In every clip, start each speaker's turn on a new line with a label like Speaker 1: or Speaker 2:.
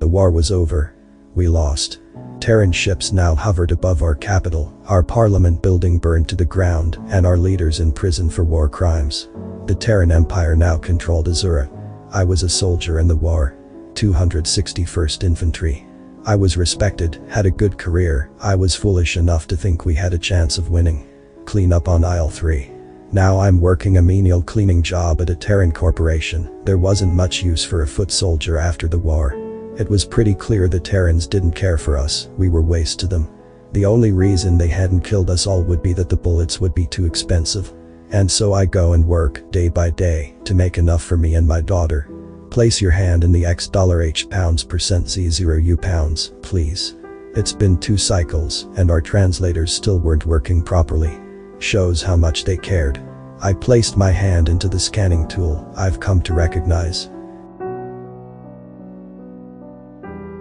Speaker 1: The war was over. We lost. Terran ships now hovered above our capital, our parliament building burned to the ground, and our leaders in prison for war crimes. The Terran Empire now controlled Azura. I was a soldier in the war. 261st Infantry. I was respected, had a good career. I was foolish enough to think we had a chance of winning. Clean up on aisle 3. Now I'm working a menial cleaning job at a Terran corporation. There wasn't much use for a foot soldier after the war. It was pretty clear the Terrans didn't care for us, we were waste to them. The only reason they hadn't killed us all would be that the bullets would be too expensive. And so I go and work, day by day, to make enough for me and my daughter. Place your hand in the $H pounds percent Z0 U pounds, please. It's been 2 cycles, and our translators still weren't working properly. Shows how much they cared. I placed my hand into the scanning tool. I've come to recognize.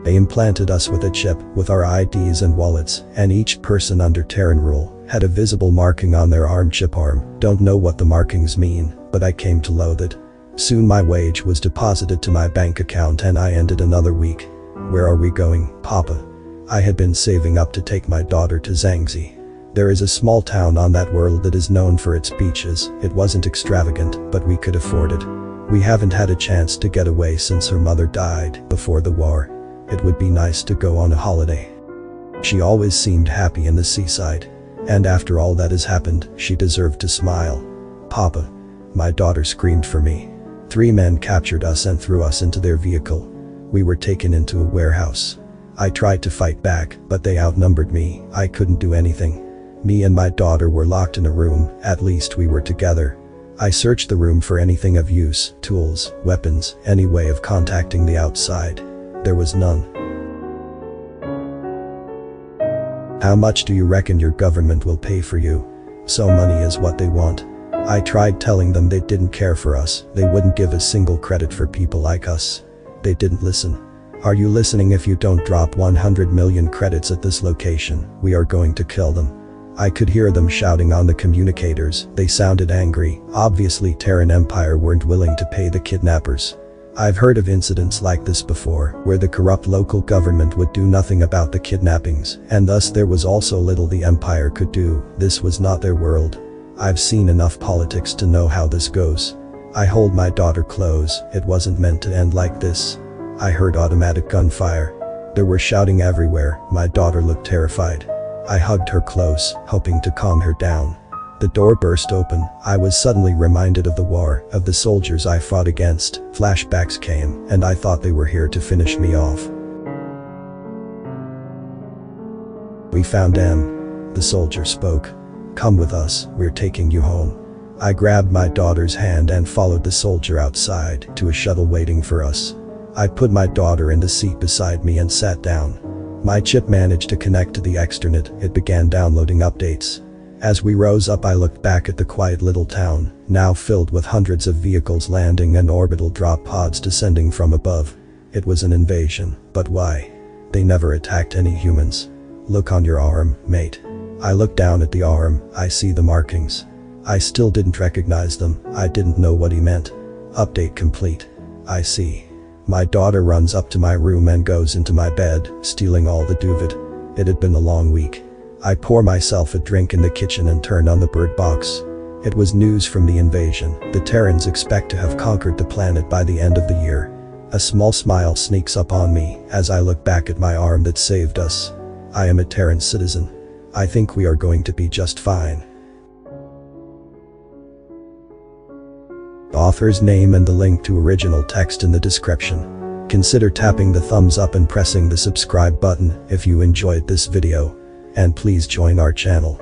Speaker 1: They implanted us with a chip, with our IDs and wallets, and each person under Terran rule had a visible marking on their arm. Chip arm. Don't know what the markings mean, but I came to loathe it. Soon my wage was deposited to my bank account and I ended another week. Where are we going, Papa? I had been saving up to take my daughter to Zhangzi. There is a small town on that world that is known for its beaches. It wasn't extravagant, but we could afford it. We haven't had a chance to get away since her mother died before the war. It would be nice to go on a holiday. She always seemed happy in the seaside. And after all that has happened, she deserved to smile. Papa. My daughter screamed for me. 3 men captured us and threw us into their vehicle. We were taken into a warehouse. I tried to fight back, but they outnumbered me. I couldn't do anything. Me and my daughter were locked in a room, at least we were together. I searched the room for anything of use, tools, weapons, any way of contacting the outside. There was none. How much do you reckon your government will pay for you? So money is what they want. I tried telling them they didn't care for us, they wouldn't give a single credit for people like us. They didn't listen. Are you listening? If you don't drop 100 million credits at this location, we are going to kill them. I could hear them shouting on the communicators. They sounded angry. Obviously Terran Empire weren't willing to pay the kidnappers. I've heard of incidents like this before, where the corrupt local government would do nothing about the kidnappings, and thus there was also little the Empire could do. This was not their world. I've seen enough politics to know how this goes. I hold my daughter close. It wasn't meant to end like this. I heard automatic gunfire. There were shouting everywhere. My daughter looked terrified. I hugged her close, hoping to calm her down. The door burst open. I was suddenly reminded of the war, of the soldiers I fought against. Flashbacks came, and I thought they were here to finish me off. We found M. The soldier spoke. Come with us, we're taking you home. I grabbed my daughter's hand and followed the soldier outside to a shuttle waiting for us. I put my daughter in the seat beside me and sat down. My chip managed to connect to the externet. It began downloading updates. As we rose up, I looked back at the quiet little town, now filled with hundreds of vehicles landing and orbital drop pods descending from above. It was an invasion, but why? They never attacked any humans. Look on your arm, mate. I look down at the arm, I see the markings. I still didn't recognize them. I didn't know what he meant. Update complete. I see. My daughter runs up to my room and goes into my bed, stealing all the duvet. It had been a long week. I pour myself a drink in the kitchen and turn on the bird box. It was news from the invasion. The Terrans expect to have conquered the planet by the end of the year. A small smile sneaks up on me as I look back at my arm that saved us. I am a Terran citizen. I think we are going to be just fine. Author's name and the link to original text in the description. Consider tapping the thumbs up and pressing the subscribe button if you enjoyed this video. And please join our channel.